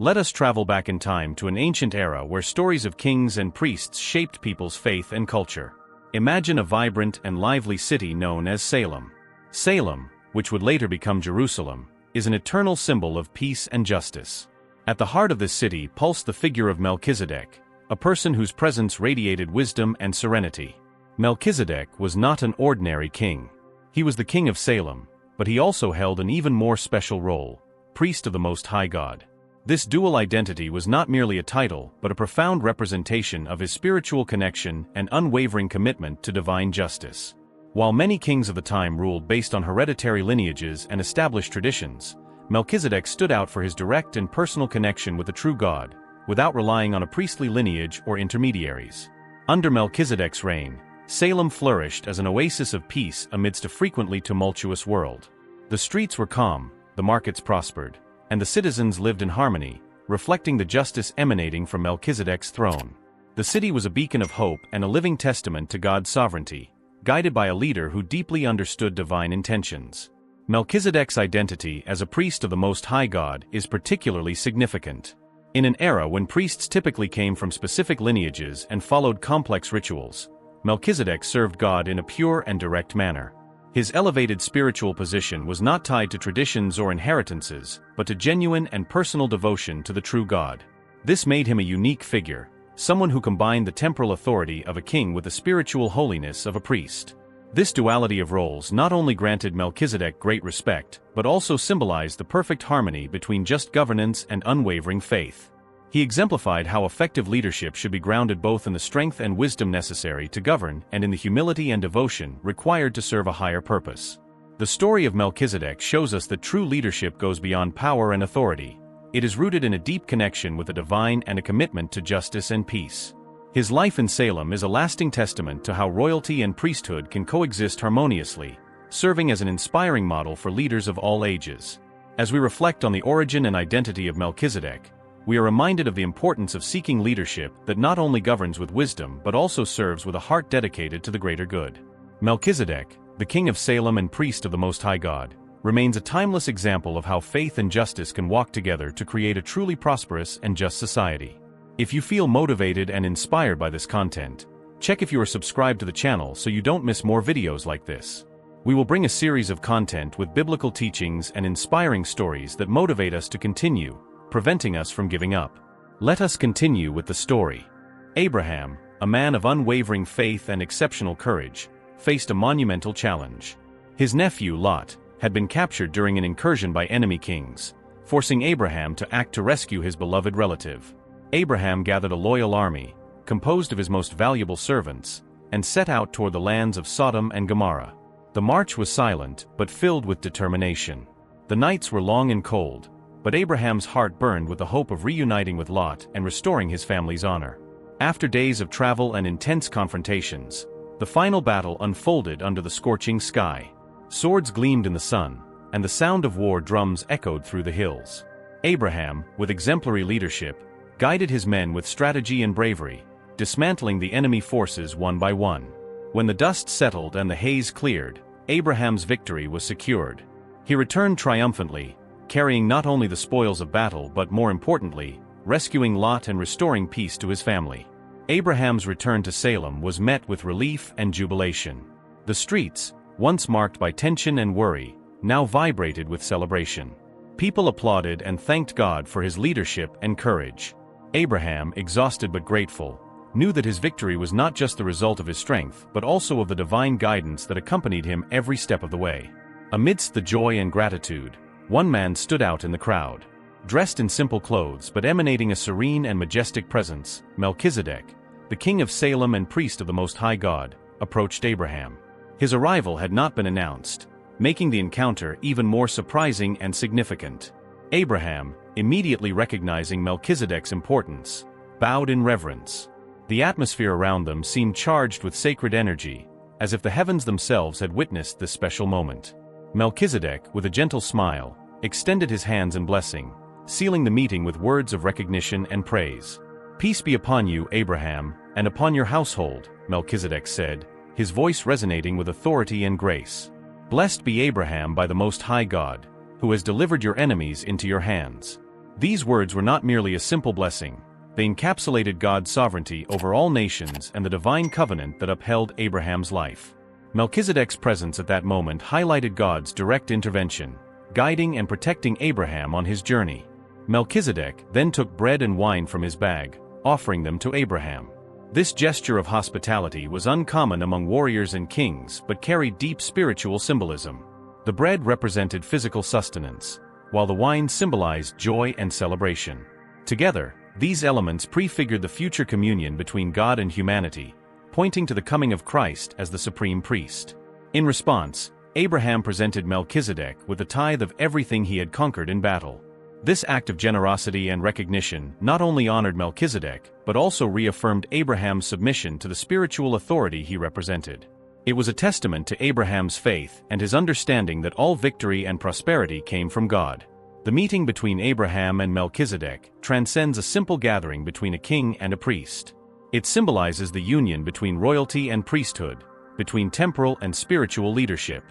Let us travel back in time to an ancient era where stories of kings and priests shaped people's faith and culture. Imagine a vibrant and lively city known as Salem. Salem, which would later become Jerusalem, is an eternal symbol of peace and justice. At the heart of this city pulsed the figure of Melchizedek, a person whose presence radiated wisdom and serenity. Melchizedek was not an ordinary king. He was the king of Salem, but he also held an even more special role, priest of the Most High God. This dual identity was not merely a title but a profound representation of his spiritual connection and unwavering commitment to divine justice. While many kings of the time ruled based on hereditary lineages and established traditions, Melchizedek stood out for his direct and personal connection with the true God, without relying on a priestly lineage or intermediaries. Under Melchizedek's reign, Salem flourished as an oasis of peace amidst a frequently tumultuous world. The streets were calm, the markets prospered, and the citizens lived in harmony, reflecting the justice emanating from Melchizedek's throne. The city was a beacon of hope and a living testament to God's sovereignty, guided by a leader who deeply understood divine intentions. Melchizedek's identity as a priest of the Most High God is particularly significant. In an era when priests typically came from specific lineages and followed complex rituals, Melchizedek served God in a pure and direct manner. His elevated spiritual position was not tied to traditions or inheritances, but to genuine and personal devotion to the true God. This made him a unique figure, someone who combined the temporal authority of a king with the spiritual holiness of a priest. This duality of roles not only granted Melchizedek great respect, but also symbolized the perfect harmony between just governance and unwavering faith. He exemplified how effective leadership should be grounded both in the strength and wisdom necessary to govern and in the humility and devotion required to serve a higher purpose. The story of Melchizedek shows us that true leadership goes beyond power and authority. It is rooted in a deep connection with the divine and a commitment to justice and peace. His life in Salem is a lasting testament to how royalty and priesthood can coexist harmoniously, serving as an inspiring model for leaders of all ages. As we reflect on the origin and identity of Melchizedek, we are reminded of the importance of seeking leadership that not only governs with wisdom but also serves with a heart dedicated to the greater good. Melchizedek, the king of Salem and priest of the Most High God, remains a timeless example of how faith and justice can walk together to create a truly prosperous and just society. If you feel motivated and inspired by this content, check if you are subscribed to the channel so you don't miss more videos like this. We will bring a series of content with biblical teachings and inspiring stories that motivate us to continue, preventing us from giving up. Let us continue with the story. Abraham, a man of unwavering faith and exceptional courage, faced a monumental challenge. His nephew Lot had been captured during an incursion by enemy kings, forcing Abraham to act to rescue his beloved relative. Abraham gathered a loyal army, composed of his most valuable servants, and set out toward the lands of Sodom and Gomorrah. The march was silent but filled with determination. The nights were long and cold, but Abraham's heart burned with the hope of reuniting with Lot and restoring his family's honor. After days of travel and intense confrontations, the final battle unfolded under the scorching sky. Swords gleamed in the sun, and the sound of war drums echoed through the hills. Abraham, with exemplary leadership, guided his men with strategy and bravery, dismantling the enemy forces one by one. When the dust settled and the haze cleared, Abraham's victory was secured. He returned triumphantly, carrying not only the spoils of battle but more importantly, rescuing Lot and restoring peace to his family. Abraham's return to Salem was met with relief and jubilation. The streets, once marked by tension and worry, now vibrated with celebration. People applauded and thanked God for his leadership and courage. Abraham, exhausted but grateful, knew that his victory was not just the result of his strength but also of the divine guidance that accompanied him every step of the way. Amidst the joy and gratitude, one man stood out in the crowd. Dressed in simple clothes but emanating a serene and majestic presence, Melchizedek, the king of Salem and priest of the Most High God, approached Abraham. His arrival had not been announced, making the encounter even more surprising and significant. Abraham, immediately recognizing Melchizedek's importance, bowed in reverence. The atmosphere around them seemed charged with sacred energy, as if the heavens themselves had witnessed this special moment. Melchizedek, with a gentle smile, extended his hands in blessing, sealing the meeting with words of recognition and praise. "Peace be upon you, Abraham, and upon your household," Melchizedek said, his voice resonating with authority and grace. "Blessed be Abraham by the Most High God, who has delivered your enemies into your hands." These words were not merely a simple blessing, they encapsulated God's sovereignty over all nations and the divine covenant that upheld Abraham's life. Melchizedek's presence at that moment highlighted God's direct intervention, guiding and protecting Abraham on his journey. Melchizedek then took bread and wine from his bag, offering them to Abraham. This gesture of hospitality was uncommon among warriors and kings but carried deep spiritual symbolism. The bread represented physical sustenance, while the wine symbolized joy and celebration. Together, these elements prefigured the future communion between God and humanity, pointing to the coming of Christ as the supreme priest. In response, Abraham presented Melchizedek with a tithe of everything he had conquered in battle. This act of generosity and recognition not only honored Melchizedek, but also reaffirmed Abraham's submission to the spiritual authority he represented. It was a testament to Abraham's faith and his understanding that all victory and prosperity came from God. The meeting between Abraham and Melchizedek transcends a simple gathering between a king and a priest. It symbolizes the union between royalty and priesthood, between temporal and spiritual leadership.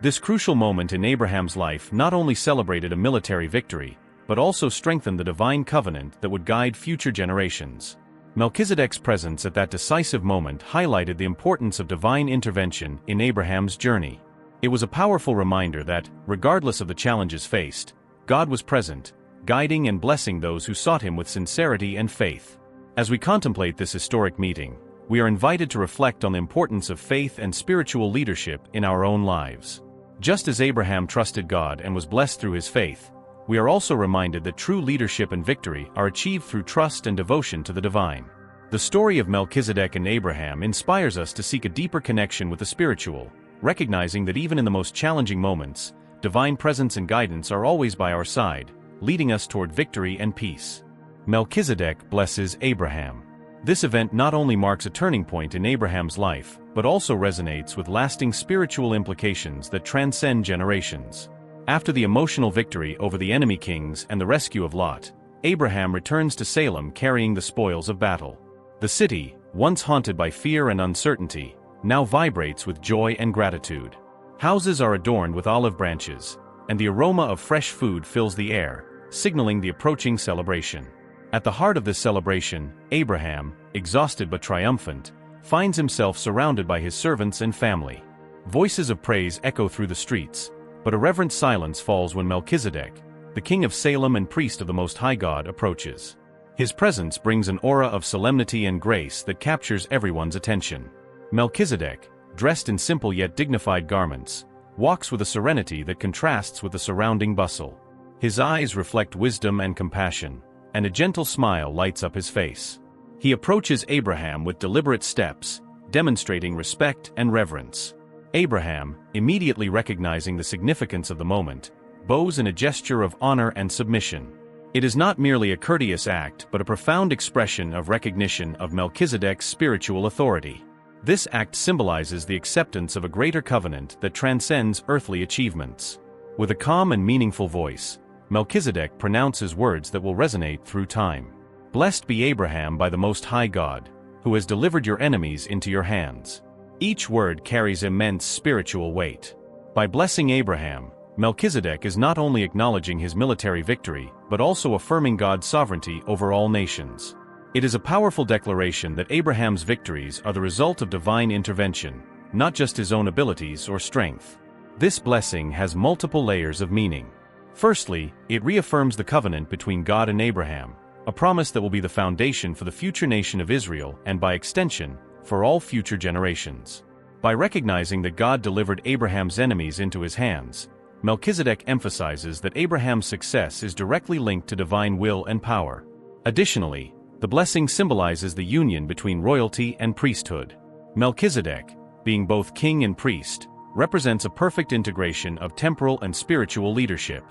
This crucial moment in Abraham's life not only celebrated a military victory, but also strengthened the divine covenant that would guide future generations. Melchizedek's presence at that decisive moment highlighted the importance of divine intervention in Abraham's journey. It was a powerful reminder that, regardless of the challenges faced, God was present, guiding and blessing those who sought him with sincerity and faith. As we contemplate this historic meeting, we are invited to reflect on the importance of faith and spiritual leadership in our own lives. Just as Abraham trusted God and was blessed through his faith, we are also reminded that true leadership and victory are achieved through trust and devotion to the divine. The story of Melchizedek and Abraham inspires us to seek a deeper connection with the spiritual, recognizing that even in the most challenging moments, divine presence and guidance are always by our side, leading us toward victory and peace. Melchizedek blesses Abraham. This event not only marks a turning point in Abraham's life, but also resonates with lasting spiritual implications that transcend generations. After the emotional victory over the enemy kings and the rescue of Lot, Abraham returns to Salem carrying the spoils of battle. The city, once haunted by fear and uncertainty, now vibrates with joy and gratitude. Houses are adorned with olive branches, and the aroma of fresh food fills the air, signaling the approaching celebration. At the heart of this celebration, Abraham, exhausted but triumphant, finds himself surrounded by his servants and family. Voices of praise echo through the streets, but a reverent silence falls when Melchizedek, the King of Salem and priest of the Most High God, approaches. His presence brings an aura of solemnity and grace that captures everyone's attention. Melchizedek, dressed in simple yet dignified garments, walks with a serenity that contrasts with the surrounding bustle. His eyes reflect wisdom and compassion, and a gentle smile lights up his face. He approaches Abraham with deliberate steps, demonstrating respect and reverence. Abraham, immediately recognizing the significance of the moment, bows in a gesture of honor and submission. It is not merely a courteous act but a profound expression of recognition of Melchizedek's spiritual authority. This act symbolizes the acceptance of a greater covenant that transcends earthly achievements. With a calm and meaningful voice, Melchizedek pronounces words that will resonate through time. Blessed be Abraham by the Most High God, who has delivered your enemies into your hands. Each word carries immense spiritual weight. By blessing Abraham, Melchizedek is not only acknowledging his military victory, but also affirming God's sovereignty over all nations. It is a powerful declaration that Abraham's victories are the result of divine intervention, not just his own abilities or strength. This blessing has multiple layers of meaning. Firstly, it reaffirms the covenant between God and Abraham, a promise that will be the foundation for the future nation of Israel and, by extension, for all future generations. By recognizing that God delivered Abraham's enemies into his hands, Melchizedek emphasizes that Abraham's success is directly linked to divine will and power. Additionally, the blessing symbolizes the union between royalty and priesthood. Melchizedek, being both king and priest, represents a perfect integration of temporal and spiritual leadership.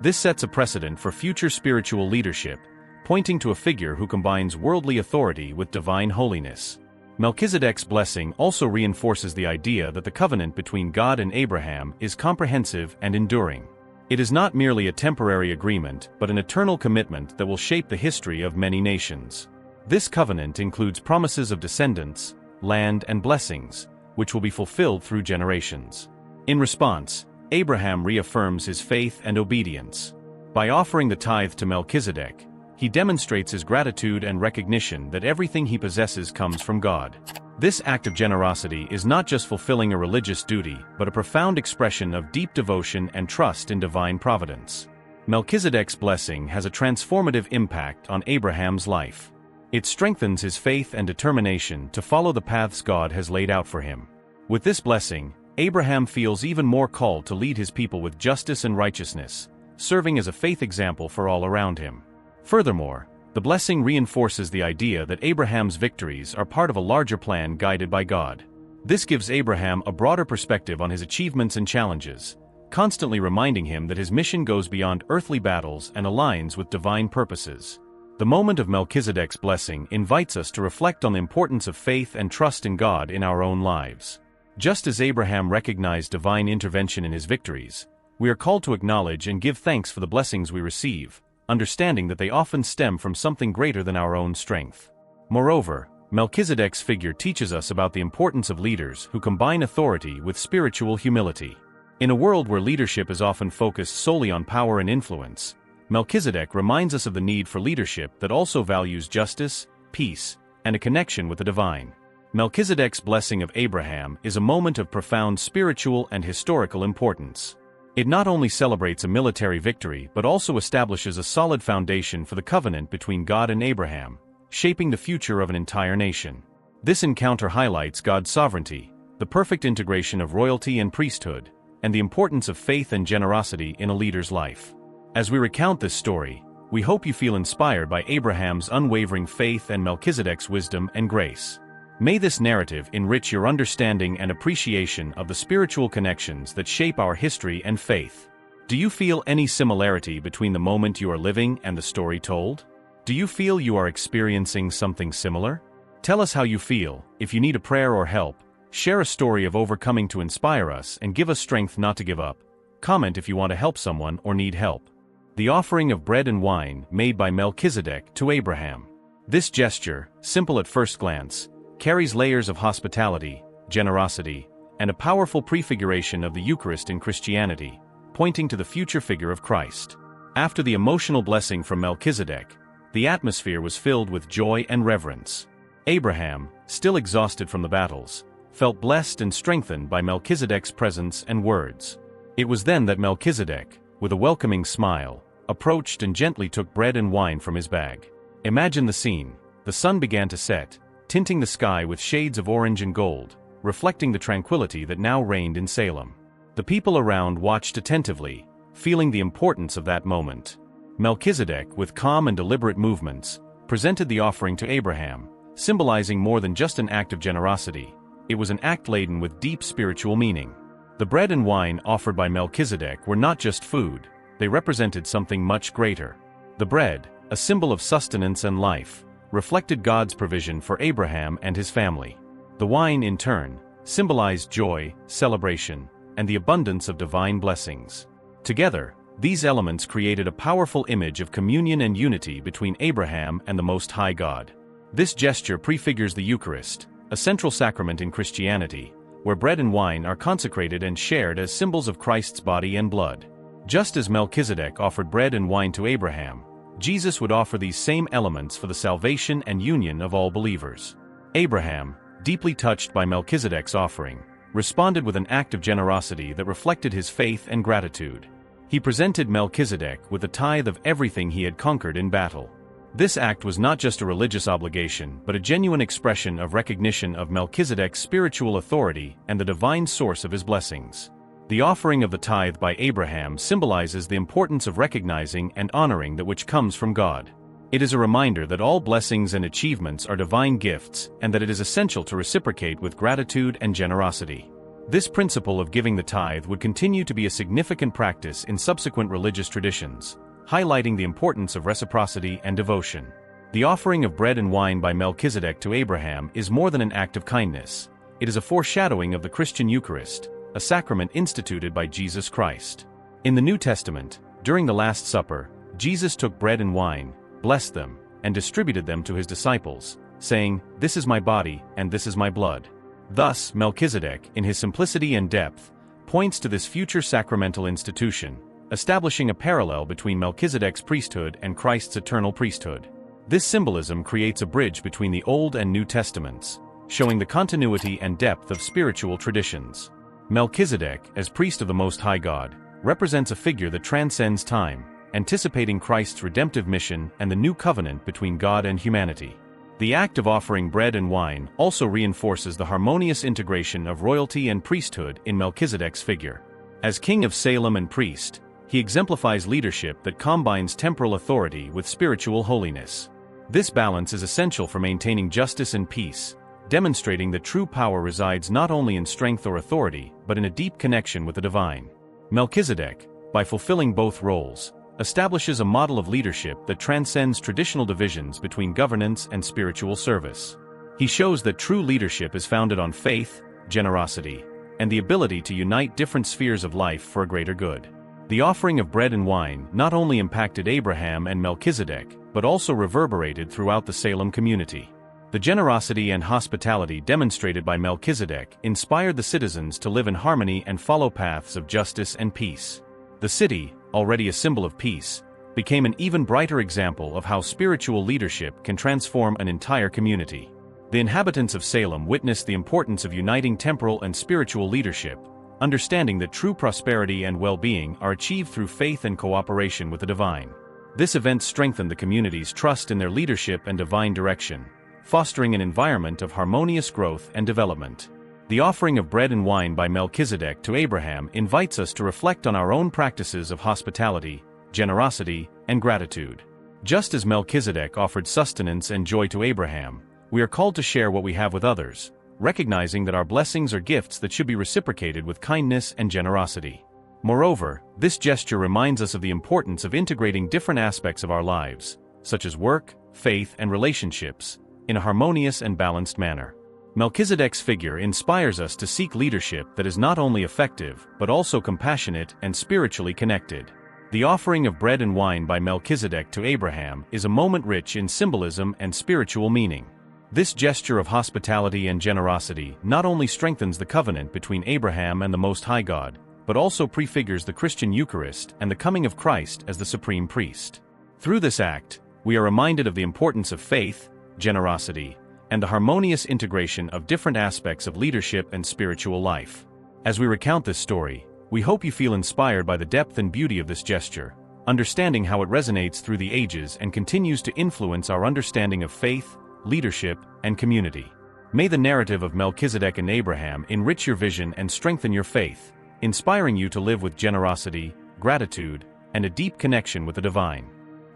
This sets a precedent for future spiritual leadership, pointing to a figure who combines worldly authority with divine holiness. Melchizedek's blessing also reinforces the idea that the covenant between God and Abraham is comprehensive and enduring. It is not merely a temporary agreement but an eternal commitment that will shape the history of many nations. This covenant includes promises of descendants, land, and blessings, which will be fulfilled through generations. In response, Abraham reaffirms his faith and obedience. By offering the tithe to Melchizedek, he demonstrates his gratitude and recognition that everything he possesses comes from God. This act of generosity is not just fulfilling a religious duty, but a profound expression of deep devotion and trust in divine providence. Melchizedek's blessing has a transformative impact on Abraham's life. It strengthens his faith and determination to follow the paths God has laid out for him. With this blessing, Abraham feels even more called to lead his people with justice and righteousness, serving as a faith example for all around him. Furthermore, the blessing reinforces the idea that Abraham's victories are part of a larger plan guided by God. This gives Abraham a broader perspective on his achievements and challenges, constantly reminding him that his mission goes beyond earthly battles and aligns with divine purposes. The moment of Melchizedek's blessing invites us to reflect on the importance of faith and trust in God in our own lives. Just as Abraham recognized divine intervention in his victories, we are called to acknowledge and give thanks for the blessings we receive, understanding that they often stem from something greater than our own strength. Moreover, Melchizedek's figure teaches us about the importance of leaders who combine authority with spiritual humility. In a world where leadership is often focused solely on power and influence, Melchizedek reminds us of the need for leadership that also values justice, peace, and a connection with the divine. Melchizedek's blessing of Abraham is a moment of profound spiritual and historical importance. It not only celebrates a military victory but also establishes a solid foundation for the covenant between God and Abraham, shaping the future of an entire nation. This encounter highlights God's sovereignty, the perfect integration of royalty and priesthood, and the importance of faith and generosity in a leader's life. As we recount this story, we hope you feel inspired by Abraham's unwavering faith and Melchizedek's wisdom and grace. May this narrative enrich your understanding and appreciation of the spiritual connections that shape our history and faith. Do you feel any similarity between the moment you are living and the story told? Do you feel you are experiencing something similar? Tell us how you feel. If you need a prayer or help, share a story of overcoming to inspire us and give us strength not to give up. Comment if you want to help someone or need help. The offering of bread and wine made by Melchizedek to Abraham. This gesture, simple at first glance, carries layers of hospitality, generosity, and a powerful prefiguration of the Eucharist in Christianity, pointing to the future figure of Christ. After the emotional blessing from Melchizedek, the atmosphere was filled with joy and reverence. Abraham, still exhausted from the battles, felt blessed and strengthened by Melchizedek's presence and words. It was then that Melchizedek, with a welcoming smile, approached and gently took bread and wine from his bag. Imagine the scene. The sun began to set, tinting the sky with shades of orange and gold, reflecting the tranquility that now reigned in Salem. The people around watched attentively, feeling the importance of that moment. Melchizedek, with calm and deliberate movements, presented the offering to Abraham, symbolizing more than just an act of generosity. It was an act laden with deep spiritual meaning. The bread and wine offered by Melchizedek were not just food, they represented something much greater. The bread, a symbol of sustenance and life, reflected God's provision for Abraham and his family. The wine, in turn, symbolized joy, celebration, and the abundance of divine blessings. Together, these elements created a powerful image of communion and unity between Abraham and the Most High God. This gesture prefigures the Eucharist, a central sacrament in Christianity, where bread and wine are consecrated and shared as symbols of Christ's body and blood. Just as Melchizedek offered bread and wine to Abraham, Jesus would offer these same elements for the salvation and union of all believers. Abraham, deeply touched by Melchizedek's offering, responded with an act of generosity that reflected his faith and gratitude. He presented Melchizedek with a tithe of everything he had conquered in battle. This act was not just a religious obligation but a genuine expression of recognition of Melchizedek's spiritual authority and the divine source of his blessings. The offering of the tithe by Abraham symbolizes the importance of recognizing and honoring that which comes from God. It is a reminder that all blessings and achievements are divine gifts and that it is essential to reciprocate with gratitude and generosity. This principle of giving the tithe would continue to be a significant practice in subsequent religious traditions, highlighting the importance of reciprocity and devotion. The offering of bread and wine by Melchizedek to Abraham is more than an act of kindness. It is a foreshadowing of the Christian Eucharist, a sacrament instituted by Jesus Christ. In the New Testament, during the Last Supper, Jesus took bread and wine, blessed them, and distributed them to his disciples, saying, "This is my body, and this is my blood." Thus, Melchizedek, in his simplicity and depth, points to this future sacramental institution, establishing a parallel between Melchizedek's priesthood and Christ's eternal priesthood. This symbolism creates a bridge between the Old and New Testaments, showing the continuity and depth of spiritual traditions. Melchizedek, as priest of the Most High God, represents a figure that transcends time, anticipating Christ's redemptive mission and the new covenant between God and humanity. The act of offering bread and wine also reinforces the harmonious integration of royalty and priesthood in Melchizedek's figure. As King of Salem and priest, he exemplifies leadership that combines temporal authority with spiritual holiness. This balance is essential for maintaining justice and peace, demonstrating that true power resides not only in strength or authority, but in a deep connection with the divine. Melchizedek, by fulfilling both roles, establishes a model of leadership that transcends traditional divisions between governance and spiritual service. He shows that true leadership is founded on faith, generosity, and the ability to unite different spheres of life for a greater good. The offering of bread and wine not only impacted Abraham and Melchizedek, but also reverberated throughout the Salem community. The generosity and hospitality demonstrated by Melchizedek inspired the citizens to live in harmony and follow paths of justice and peace. The city, already a symbol of peace, became an even brighter example of how spiritual leadership can transform an entire community. The inhabitants of Salem witnessed the importance of uniting temporal and spiritual leadership, understanding that true prosperity and well-being are achieved through faith and cooperation with the divine. This event strengthened the community's trust in their leadership and divine direction, fostering an environment of harmonious growth and development. The offering of bread and wine by Melchizedek to Abraham invites us to reflect on our own practices of hospitality, generosity, and gratitude. Just as Melchizedek offered sustenance and joy to Abraham, we are called to share what we have with others, recognizing that our blessings are gifts that should be reciprocated with kindness and generosity. Moreover, this gesture reminds us of the importance of integrating different aspects of our lives, such as work, faith, and relationships, in a harmonious and balanced manner. Melchizedek's figure inspires us to seek leadership that is not only effective, but also compassionate and spiritually connected. The offering of bread and wine by Melchizedek to Abraham is a moment rich in symbolism and spiritual meaning. This gesture of hospitality and generosity not only strengthens the covenant between Abraham and the Most High God, but also prefigures the Christian Eucharist and the coming of Christ as the supreme priest. Through this act, we are reminded of the importance of faith, generosity, and the harmonious integration of different aspects of leadership and spiritual life. As we recount this story, we hope you feel inspired by the depth and beauty of this gesture, understanding how it resonates through the ages and continues to influence our understanding of faith, leadership, and community. May the narrative of Melchizedek and Abraham enrich your vision and strengthen your faith, inspiring you to live with generosity, gratitude, and a deep connection with the divine.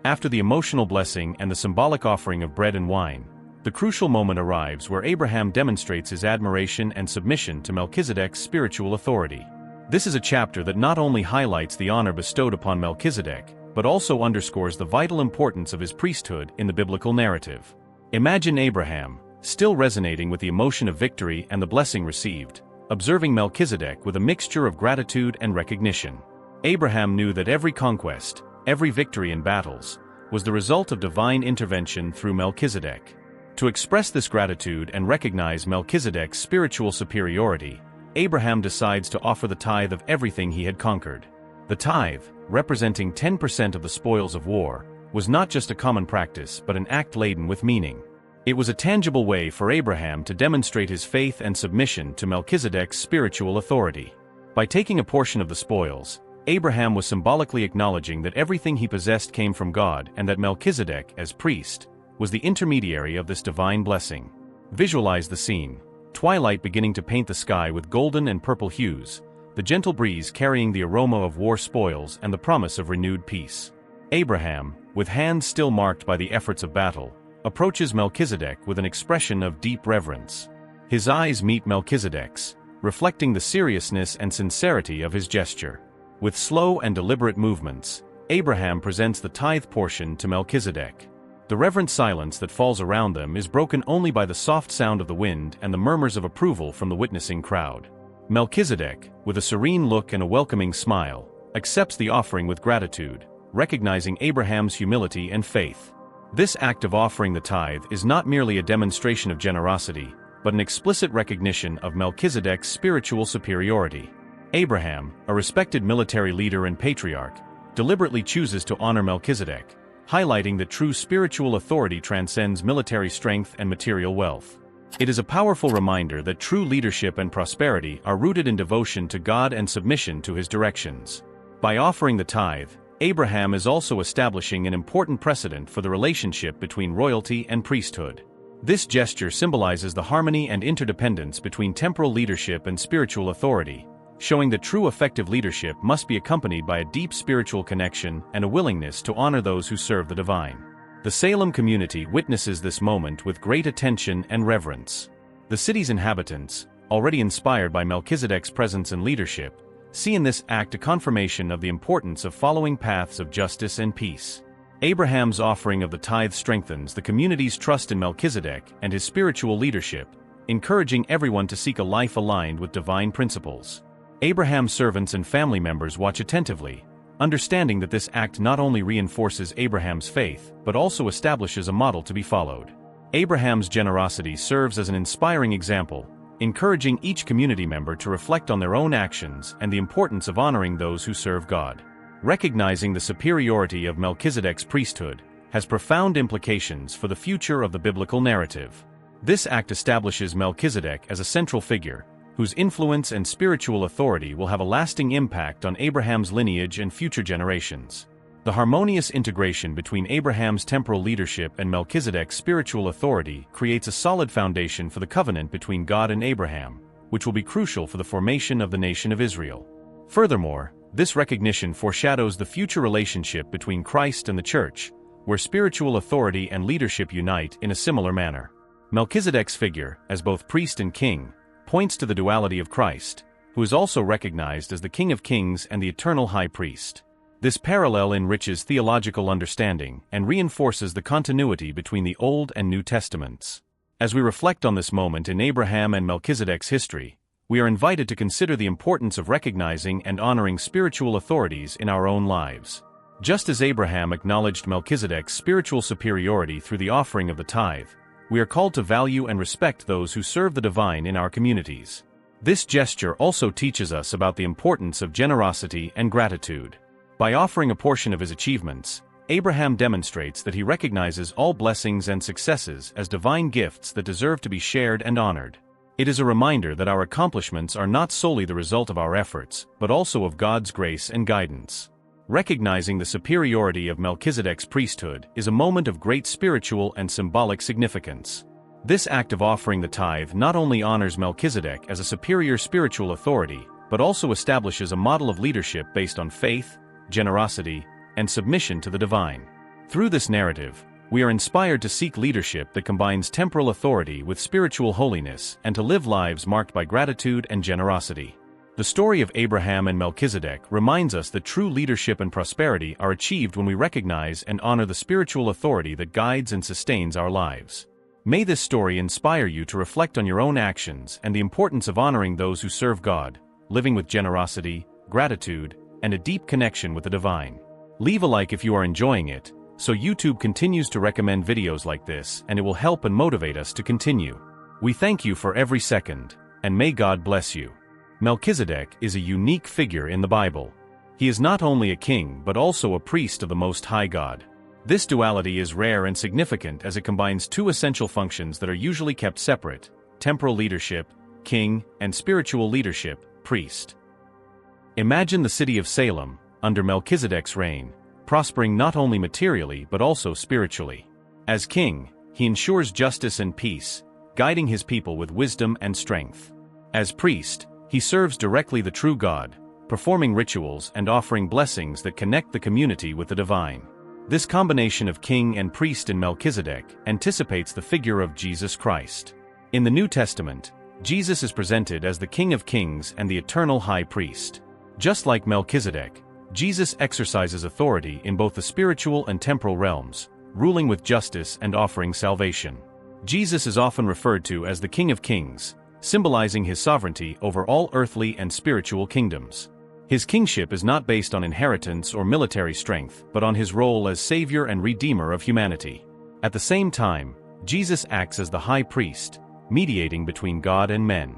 After the emotional blessing and the symbolic offering of bread and wine, the crucial moment arrives where Abraham demonstrates his admiration and submission to Melchizedek's spiritual authority. This is a chapter that not only highlights the honor bestowed upon Melchizedek, but also underscores the vital importance of his priesthood in the biblical narrative. Imagine Abraham, still resonating with the emotion of victory and the blessing received, observing Melchizedek with a mixture of gratitude and recognition. Abraham knew that every conquest, every victory in battles, was the result of divine intervention through Melchizedek. To express this gratitude and recognize Melchizedek's spiritual superiority, Abraham decides to offer the tithe of everything he had conquered. The tithe, representing 10% of the spoils of war, was not just a common practice but an act laden with meaning. It was a tangible way for Abraham to demonstrate his faith and submission to Melchizedek's spiritual authority. By taking a portion of the spoils, Abraham was symbolically acknowledging that everything he possessed came from God and that Melchizedek, as priest, was the intermediary of this divine blessing. Visualize the scene: twilight beginning to paint the sky with golden and purple hues, the gentle breeze carrying the aroma of war spoils and the promise of renewed peace. Abraham, with hands still marked by the efforts of battle, approaches Melchizedek with an expression of deep reverence. His eyes meet Melchizedek's, reflecting the seriousness and sincerity of his gesture. With slow and deliberate movements, Abraham presents the tithe portion to Melchizedek. The reverent silence that falls around them is broken only by the soft sound of the wind and the murmurs of approval from the witnessing crowd. Melchizedek, with a serene look and a welcoming smile, accepts the offering with gratitude, recognizing Abraham's humility and faith. This act of offering the tithe is not merely a demonstration of generosity, but an explicit recognition of Melchizedek's spiritual superiority. Abraham, a respected military leader and patriarch, deliberately chooses to honor Melchizedek, highlighting that true spiritual authority transcends military strength and material wealth. It is a powerful reminder that true leadership and prosperity are rooted in devotion to God and submission to His directions. By offering the tithe, Abraham is also establishing an important precedent for the relationship between royalty and priesthood. This gesture symbolizes the harmony and interdependence between temporal leadership and spiritual authority, showing that true effective leadership must be accompanied by a deep spiritual connection and a willingness to honor those who serve the divine. The Salem community witnesses this moment with great attention and reverence. The city's inhabitants, already inspired by Melchizedek's presence and leadership, see in this act a confirmation of the importance of following paths of justice and peace. Abraham's offering of the tithe strengthens the community's trust in Melchizedek and his spiritual leadership, encouraging everyone to seek a life aligned with divine principles. Abraham's servants and family members watch attentively, understanding that this act not only reinforces Abraham's faith but also establishes a model to be followed. Abraham's generosity serves as an inspiring example, encouraging each community member to reflect on their own actions and the importance of honoring those who serve God. Recognizing the superiority of Melchizedek's priesthood has profound implications for the future of the biblical narrative. This act establishes Melchizedek as a central figure, whose influence and spiritual authority will have a lasting impact on Abraham's lineage and future generations. The harmonious integration between Abraham's temporal leadership and Melchizedek's spiritual authority creates a solid foundation for the covenant between God and Abraham, which will be crucial for the formation of the nation of Israel. Furthermore, this recognition foreshadows the future relationship between Christ and the Church, where spiritual authority and leadership unite in a similar manner. Melchizedek's figure, as both priest and king, points to the duality of Christ, who is also recognized as the King of Kings and the eternal High Priest. This parallel enriches theological understanding and reinforces the continuity between the Old and New Testaments. As we reflect on this moment in Abraham and Melchizedek's history, we are invited to consider the importance of recognizing and honoring spiritual authorities in our own lives. Just as Abraham acknowledged Melchizedek's spiritual superiority through the offering of the tithe, we are called to value and respect those who serve the divine in our communities. This gesture also teaches us about the importance of generosity and gratitude. By offering a portion of his achievements, Abraham demonstrates that he recognizes all blessings and successes as divine gifts that deserve to be shared and honored. It is a reminder that our accomplishments are not solely the result of our efforts, but also of God's grace and guidance. Recognizing the superiority of Melchizedek's priesthood is a moment of great spiritual and symbolic significance. This act of offering the tithe not only honors Melchizedek as a superior spiritual authority, but also establishes a model of leadership based on faith, generosity, and submission to the divine. Through this narrative, we are inspired to seek leadership that combines temporal authority with spiritual holiness and to live lives marked by gratitude and generosity. The story of Abraham and Melchizedek reminds us that true leadership and prosperity are achieved when we recognize and honor the spiritual authority that guides and sustains our lives. May this story inspire you to reflect on your own actions and the importance of honoring those who serve God, living with generosity, gratitude, and a deep connection with the divine. Leave a like if you are enjoying it, so YouTube continues to recommend videos like this, and it will help and motivate us to continue. We thank you for every second, and may God bless you. Melchizedek is a unique figure in the Bible. He is not only a king but also a priest of the Most High God. This duality is rare and significant as it combines two essential functions that are usually kept separate: temporal leadership, king, and spiritual leadership, priest. Imagine the city of Salem, under Melchizedek's reign, prospering not only materially but also spiritually. As king, he ensures justice and peace, guiding his people with wisdom and strength. As priest, he serves directly the true God, performing rituals and offering blessings that connect the community with the divine. This combination of king and priest in Melchizedek anticipates the figure of Jesus Christ. In the New Testament, Jesus is presented as the King of Kings and the eternal High Priest. Just like Melchizedek, Jesus exercises authority in both the spiritual and temporal realms, ruling with justice and offering salvation. Jesus is often referred to as the King of Kings, symbolizing his sovereignty over all earthly and spiritual kingdoms. His kingship is not based on inheritance or military strength, but on his role as Savior and Redeemer of humanity. At the same time, Jesus acts as the High Priest, mediating between God and men.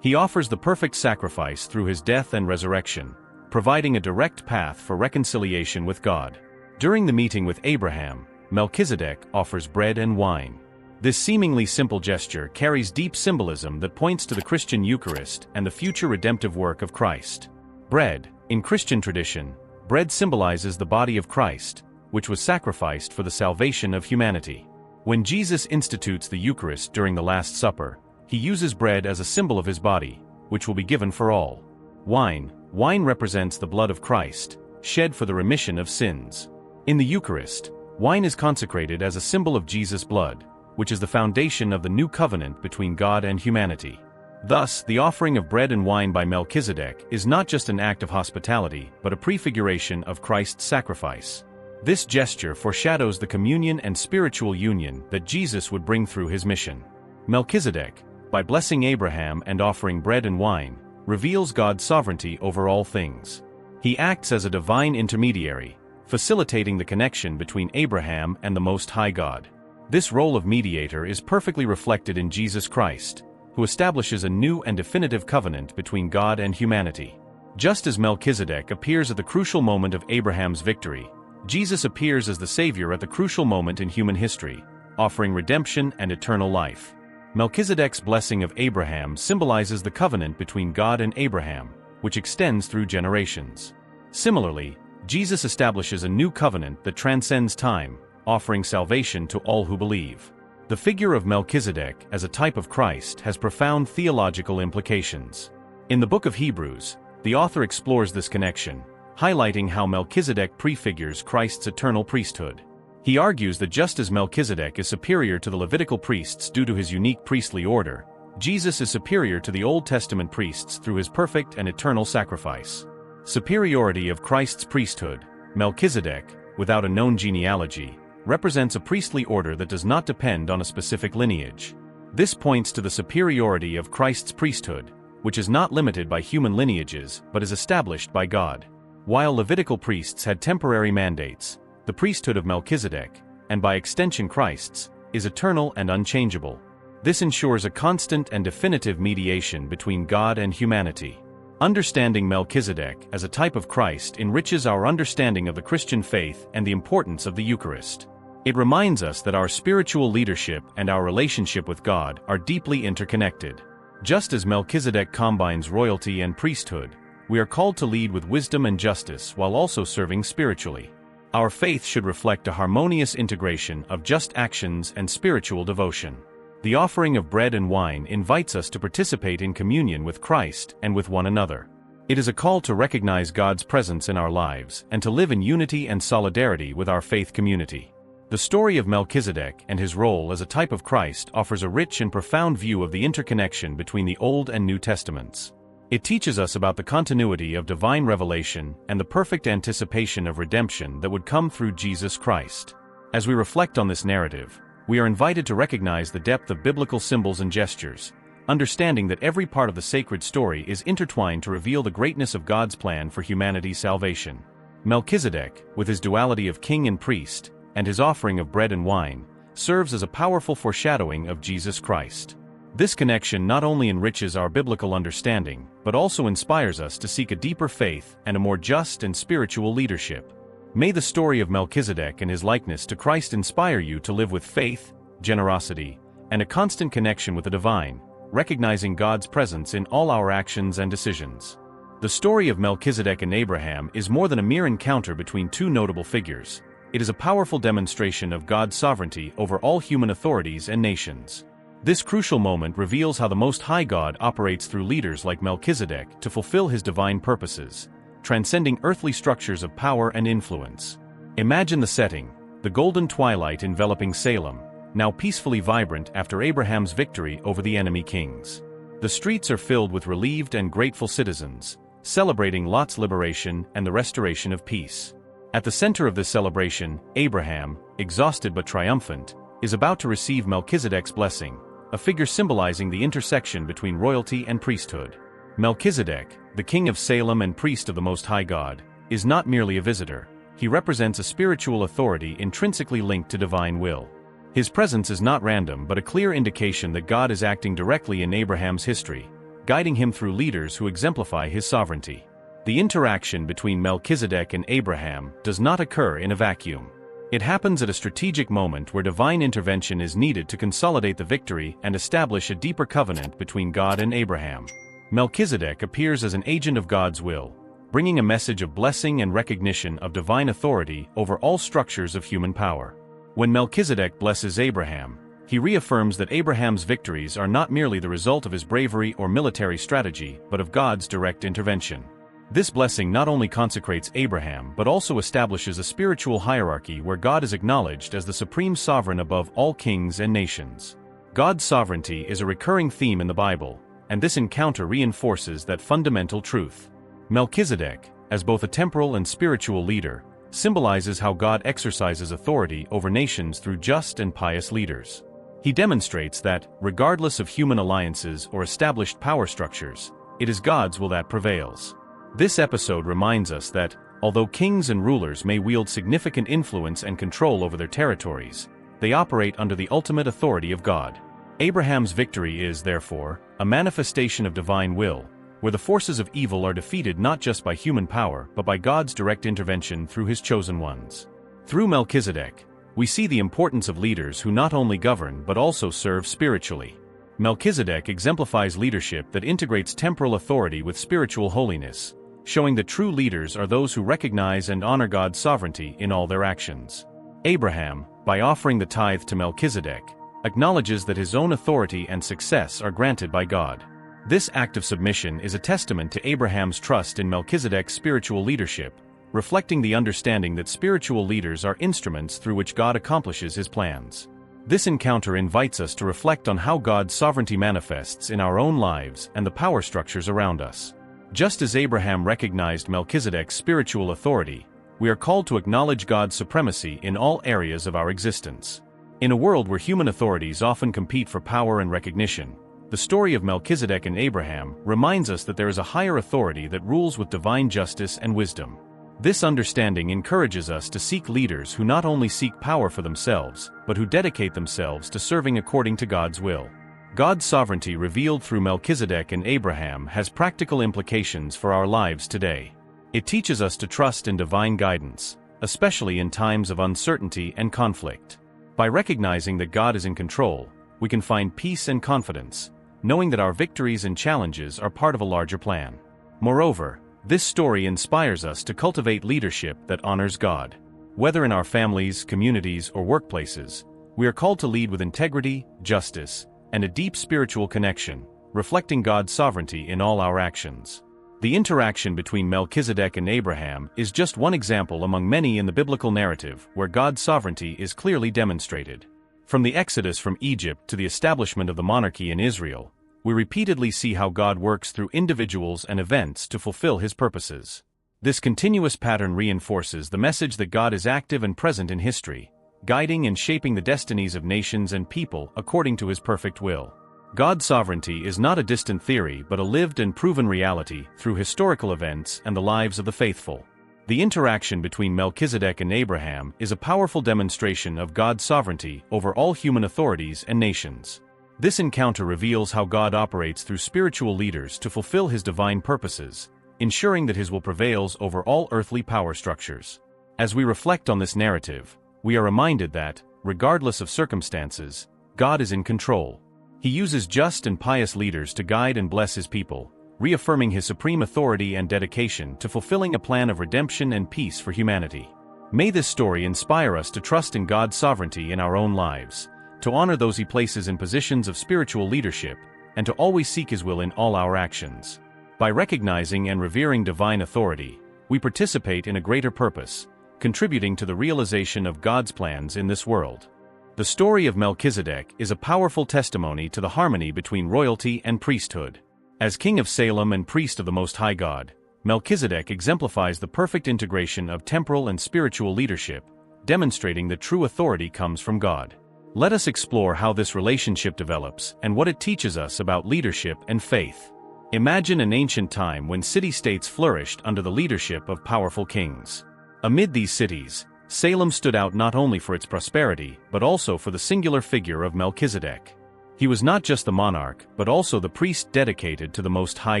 He offers the perfect sacrifice through his death and resurrection, providing a direct path for reconciliation with God. During the meeting with Abraham, Melchizedek offers bread and wine. This seemingly simple gesture carries deep symbolism that points to the Christian Eucharist and the future redemptive work of Christ. Bread, in Christian tradition, bread symbolizes the body of Christ, which was sacrificed for the salvation of humanity. When Jesus institutes the Eucharist during the Last Supper, he uses bread as a symbol of his body, which will be given for all. Wine represents the blood of Christ, shed for the remission of sins. In the Eucharist, wine is consecrated as a symbol of Jesus' blood, which is the foundation of the new covenant between God and humanity. Thus, the offering of bread and wine by Melchizedek is not just an act of hospitality, but a prefiguration of Christ's sacrifice. This gesture foreshadows the communion and spiritual union that Jesus would bring through his mission. Melchizedek, by blessing Abraham and offering bread and wine, reveals God's sovereignty over all things. He acts as a divine intermediary, facilitating the connection between Abraham and the Most High God. This role of mediator is perfectly reflected in Jesus Christ, who establishes a new and definitive covenant between God and humanity. Just as Melchizedek appears at the crucial moment of Abraham's victory, Jesus appears as the Savior at the crucial moment in human history, offering redemption and eternal life. Melchizedek's blessing of Abraham symbolizes the covenant between God and Abraham, which extends through generations. Similarly, Jesus establishes a new covenant that transcends time, offering salvation to all who believe. The figure of Melchizedek as a type of Christ has profound theological implications. In the book of Hebrews, the author explores this connection, highlighting how Melchizedek prefigures Christ's eternal priesthood. He argues that just as Melchizedek is superior to the Levitical priests due to his unique priestly order, Jesus is superior to the Old Testament priests through his perfect and eternal sacrifice. Superiority of Christ's priesthood, Melchizedek, without a known genealogy, represents a priestly order that does not depend on a specific lineage. This points to the superiority of Christ's priesthood, which is not limited by human lineages but is established by God. While Levitical priests had temporary mandates, the priesthood of Melchizedek, and by extension Christ's, is eternal and unchangeable. This ensures a constant and definitive mediation between God and humanity. Understanding Melchizedek as a type of Christ enriches our understanding of the Christian faith and the importance of the Eucharist. It reminds us that our spiritual leadership and our relationship with God are deeply interconnected. Just as Melchizedek combines royalty and priesthood, we are called to lead with wisdom and justice while also serving spiritually. Our faith should reflect a harmonious integration of just actions and spiritual devotion. The offering of bread and wine invites us to participate in communion with Christ and with one another. It is a call to recognize God's presence in our lives and to live in unity and solidarity with our faith community. The story of Melchizedek and his role as a type of Christ offers a rich and profound view of the interconnection between the Old and New Testaments. It teaches us about the continuity of divine revelation and the perfect anticipation of redemption that would come through Jesus Christ. As we reflect on this narrative, we are invited to recognize the depth of biblical symbols and gestures, understanding that every part of the sacred story is intertwined to reveal the greatness of God's plan for humanity's salvation. Melchizedek, with his duality of king and priest, and his offering of bread and wine, serves as a powerful foreshadowing of Jesus Christ. This connection not only enriches our biblical understanding, but also inspires us to seek a deeper faith and a more just and spiritual leadership. May the story of Melchizedek and his likeness to Christ inspire you to live with faith, generosity, and a constant connection with the divine, recognizing God's presence in all our actions and decisions. The story of Melchizedek and Abraham is more than a mere encounter between two notable figures. It is a powerful demonstration of God's sovereignty over all human authorities and nations. This crucial moment reveals how the Most High God operates through leaders like Melchizedek to fulfill his divine purposes, transcending earthly structures of power and influence. Imagine the setting, the golden twilight enveloping Salem, now peacefully vibrant after Abraham's victory over the enemy kings. The streets are filled with relieved and grateful citizens, celebrating Lot's liberation and the restoration of peace. At the center of this celebration, Abraham, exhausted but triumphant, is about to receive Melchizedek's blessing, a figure symbolizing the intersection between royalty and priesthood. Melchizedek, the King of Salem and priest of the Most High God, is not merely a visitor. He represents a spiritual authority intrinsically linked to divine will. His presence is not random but a clear indication that God is acting directly in Abraham's history, guiding him through leaders who exemplify his sovereignty. The interaction between Melchizedek and Abraham does not occur in a vacuum. It happens at a strategic moment where divine intervention is needed to consolidate the victory and establish a deeper covenant between God and Abraham. Melchizedek appears as an agent of God's will, bringing a message of blessing and recognition of divine authority over all structures of human power. When Melchizedek blesses Abraham, he reaffirms that Abraham's victories are not merely the result of his bravery or military strategy, but of God's direct intervention. This blessing not only consecrates Abraham but also establishes a spiritual hierarchy where God is acknowledged as the supreme sovereign above all kings and nations. God's sovereignty is a recurring theme in the Bible, and this encounter reinforces that fundamental truth. Melchizedek, as both a temporal and spiritual leader, symbolizes how God exercises authority over nations through just and pious leaders. He demonstrates that, regardless of human alliances or established power structures, it is God's will that prevails. This episode reminds us that, although kings and rulers may wield significant influence and control over their territories, they operate under the ultimate authority of God. Abraham's victory is, therefore, a manifestation of divine will, where the forces of evil are defeated not just by human power but by God's direct intervention through his chosen ones. Through Melchizedek, we see the importance of leaders who not only govern but also serve spiritually. Melchizedek exemplifies leadership that integrates temporal authority with spiritual holiness, showing that true leaders are those who recognize and honor God's sovereignty in all their actions. Abraham, by offering the tithe to Melchizedek, acknowledges that his own authority and success are granted by God. This act of submission is a testament to Abraham's trust in Melchizedek's spiritual leadership, reflecting the understanding that spiritual leaders are instruments through which God accomplishes his plans. This encounter invites us to reflect on how God's sovereignty manifests in our own lives and the power structures around us. Just as Abraham recognized Melchizedek's spiritual authority, we are called to acknowledge God's supremacy in all areas of our existence. In a world where human authorities often compete for power and recognition, the story of Melchizedek and Abraham reminds us that there is a higher authority that rules with divine justice and wisdom. This understanding encourages us to seek leaders who not only seek power for themselves, but who dedicate themselves to serving according to God's will. God's sovereignty revealed through Melchizedek and Abraham has practical implications for our lives today. It teaches us to trust in divine guidance, especially in times of uncertainty and conflict. By recognizing that God is in control, we can find peace and confidence, knowing that our victories and challenges are part of a larger plan. Moreover, this story inspires us to cultivate leadership that honors God. Whether in our families, communities, or workplaces, we are called to lead with integrity, justice, and a deep spiritual connection, reflecting God's sovereignty in all our actions. The interaction between Melchizedek and Abraham is just one example among many in the biblical narrative where God's sovereignty is clearly demonstrated. From the Exodus from Egypt to the establishment of the monarchy in Israel, we repeatedly see how God works through individuals and events to fulfill his purposes. This continuous pattern reinforces the message that God is active and present in history, guiding and shaping the destinies of nations and people according to his perfect will. God's sovereignty is not a distant theory but a lived and proven reality through historical events and the lives of the faithful. The interaction between Melchizedek and Abraham is a powerful demonstration of God's sovereignty over all human authorities and nations. This encounter reveals how God operates through spiritual leaders to fulfill his divine purposes, ensuring that his will prevails over all earthly power structures. As we reflect on this narrative, we are reminded that, regardless of circumstances, God is in control. He uses just and pious leaders to guide and bless his people, reaffirming his supreme authority and dedication to fulfilling a plan of redemption and peace for humanity. May this story inspire us to trust in God's sovereignty in our own lives, to honor those he places in positions of spiritual leadership, and to always seek his will in all our actions. By recognizing and revering divine authority, we participate in a greater purpose, contributing to the realization of God's plans in this world. The story of Melchizedek is a powerful testimony to the harmony between royalty and priesthood. As King of Salem and priest of the Most High God, Melchizedek exemplifies the perfect integration of temporal and spiritual leadership, demonstrating that true authority comes from God. Let us explore how this relationship develops and what it teaches us about leadership and faith. Imagine an ancient time when city-states flourished under the leadership of powerful kings. Amid these cities, Salem stood out not only for its prosperity but also for the singular figure of Melchizedek. He was not just the monarch, but also the priest dedicated to the Most High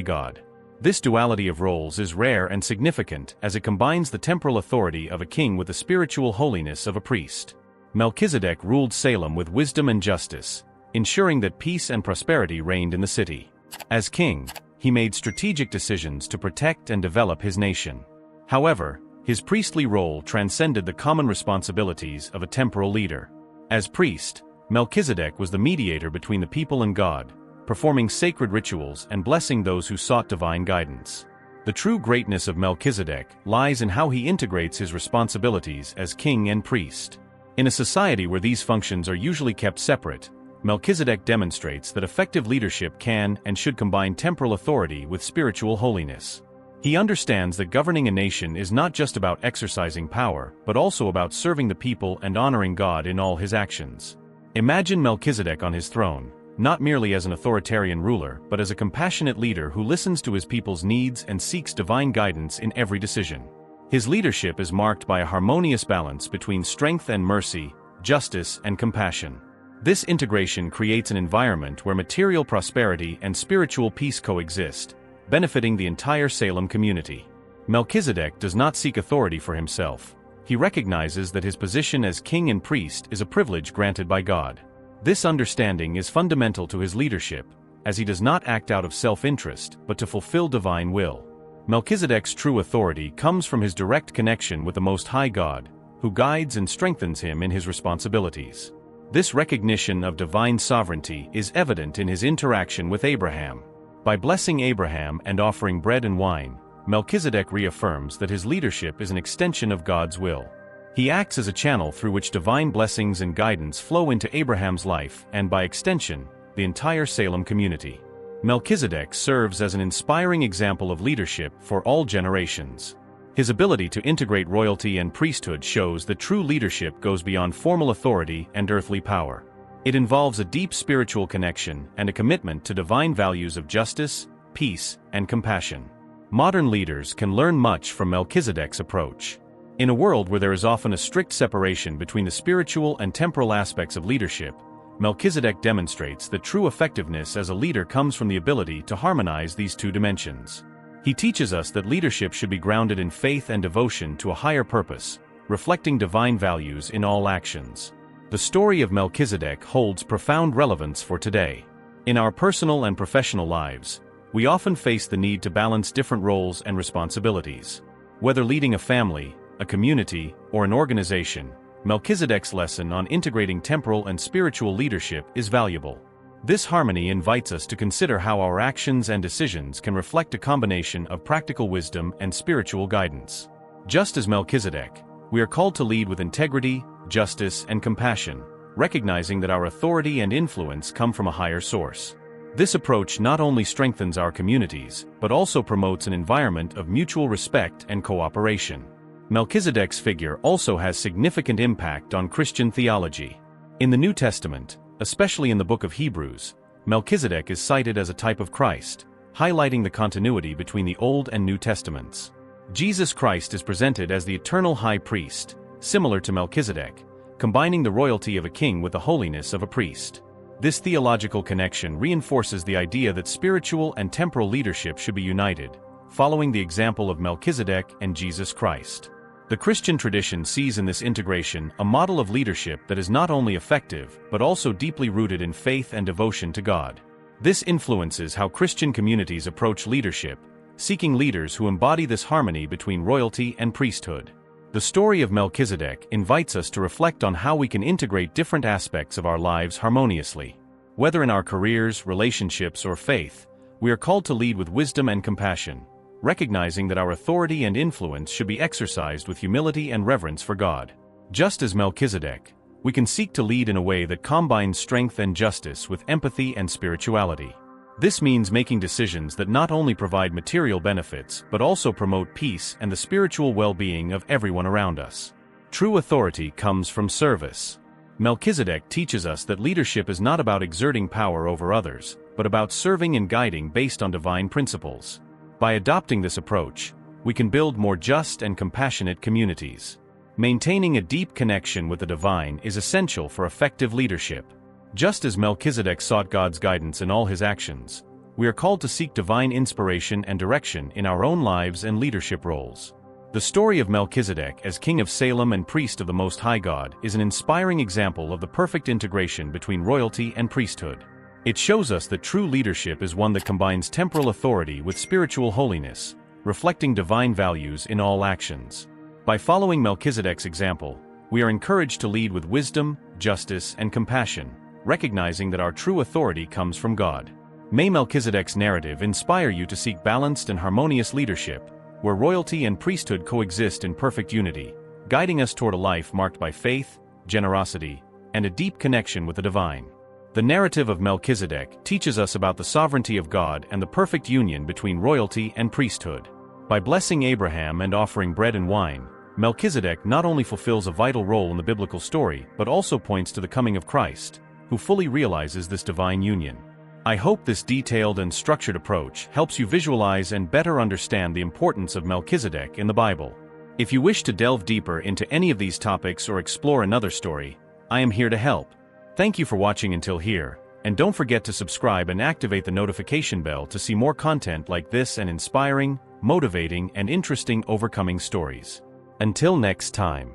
God. This duality of roles is rare and significant as it combines the temporal authority of a king with the spiritual holiness of a priest. Melchizedek ruled Salem with wisdom and justice, ensuring that peace and prosperity reigned in the city. As king, he made strategic decisions to protect and develop his nation. However, his priestly role transcended the common responsibilities of a temporal leader. As priest, Melchizedek was the mediator between the people and God, performing sacred rituals and blessing those who sought divine guidance. The true greatness of Melchizedek lies in how he integrates his responsibilities as king and priest. In a society where these functions are usually kept separate, Melchizedek demonstrates that effective leadership can and should combine temporal authority with spiritual holiness. He understands that governing a nation is not just about exercising power, but also about serving the people and honoring God in all his actions. Imagine Melchizedek on his throne, not merely as an authoritarian ruler, but as a compassionate leader who listens to his people's needs and seeks divine guidance in every decision. His leadership is marked by a harmonious balance between strength and mercy, justice and compassion. This integration creates an environment where material prosperity and spiritual peace coexist, benefiting the entire Salem community. Melchizedek does not seek authority for himself. He recognizes that his position as king and priest is a privilege granted by God. This understanding is fundamental to his leadership, as he does not act out of self-interest, but to fulfill divine will. Melchizedek's true authority comes from his direct connection with the Most High God, who guides and strengthens him in his responsibilities. This recognition of divine sovereignty is evident in his interaction with Abraham. By blessing Abraham and offering bread and wine, Melchizedek reaffirms that his leadership is an extension of God's will. He acts as a channel through which divine blessings and guidance flow into Abraham's life and, by extension, the entire Salem community. Melchizedek serves as an inspiring example of leadership for all generations. His ability to integrate royalty and priesthood shows that true leadership goes beyond formal authority and earthly power. It involves a deep spiritual connection and a commitment to divine values of justice, peace, and compassion. Modern leaders can learn much from Melchizedek's approach. In a world where there is often a strict separation between the spiritual and temporal aspects of leadership, Melchizedek demonstrates that true effectiveness as a leader comes from the ability to harmonize these two dimensions. He teaches us that leadership should be grounded in faith and devotion to a higher purpose, reflecting divine values in all actions. The story of Melchizedek holds profound relevance for today. In our personal and professional lives, we often face the need to balance different roles and responsibilities. Whether leading a family, a community, or an organization, Melchizedek's lesson on integrating temporal and spiritual leadership is valuable. This harmony invites us to consider how our actions and decisions can reflect a combination of practical wisdom and spiritual guidance. Just as Melchizedek, we are called to lead with integrity, justice, and compassion, recognizing that our authority and influence come from a higher source. This approach not only strengthens our communities, but also promotes an environment of mutual respect and cooperation. Melchizedek's figure also has significant impact on Christian theology. In the New Testament, especially in the book of Hebrews, Melchizedek is cited as a type of Christ, highlighting the continuity between the Old and New Testaments. Jesus Christ is presented as the eternal high priest, similar to Melchizedek, combining the royalty of a king with the holiness of a priest. This theological connection reinforces the idea that spiritual and temporal leadership should be united, following the example of Melchizedek and Jesus Christ. The Christian tradition sees in this integration a model of leadership that is not only effective, but also deeply rooted in faith and devotion to God. This influences how Christian communities approach leadership, seeking leaders who embody this harmony between royalty and priesthood. The story of Melchizedek invites us to reflect on how we can integrate different aspects of our lives harmoniously. Whether in our careers, relationships, or faith, we are called to lead with wisdom and compassion, recognizing that our authority and influence should be exercised with humility and reverence for God. Just as Melchizedek, we can seek to lead in a way that combines strength and justice with empathy and spirituality. This means making decisions that not only provide material benefits but also promote peace and the spiritual well-being of everyone around us. True authority comes from service. Melchizedek teaches us that leadership is not about exerting power over others, but about serving and guiding based on divine principles. By adopting this approach, we can build more just and compassionate communities. Maintaining a deep connection with the divine is essential for effective leadership. Just as Melchizedek sought God's guidance in all his actions, we are called to seek divine inspiration and direction in our own lives and leadership roles. The story of Melchizedek as King of Salem and priest of the Most High God is an inspiring example of the perfect integration between royalty and priesthood. It shows us that true leadership is one that combines temporal authority with spiritual holiness, reflecting divine values in all actions. By following Melchizedek's example, we are encouraged to lead with wisdom, justice, and compassion, recognizing that our true authority comes from God. May Melchizedek's narrative inspire you to seek balanced and harmonious leadership, where royalty and priesthood coexist in perfect unity, guiding us toward a life marked by faith, generosity, and a deep connection with the divine. The narrative of Melchizedek teaches us about the sovereignty of God and the perfect union between royalty and priesthood. By blessing Abraham and offering bread and wine, Melchizedek not only fulfills a vital role in the biblical story but also points to the coming of Christ, who fully realizes this divine union. I hope this detailed and structured approach helps you visualize and better understand the importance of Melchizedek in the Bible. If you wish to delve deeper into any of these topics or explore another story, I am here to help. Thank you for watching until here, and don't forget to subscribe and activate the notification bell to see more content like this and inspiring, motivating, and interesting overcoming stories. Until next time.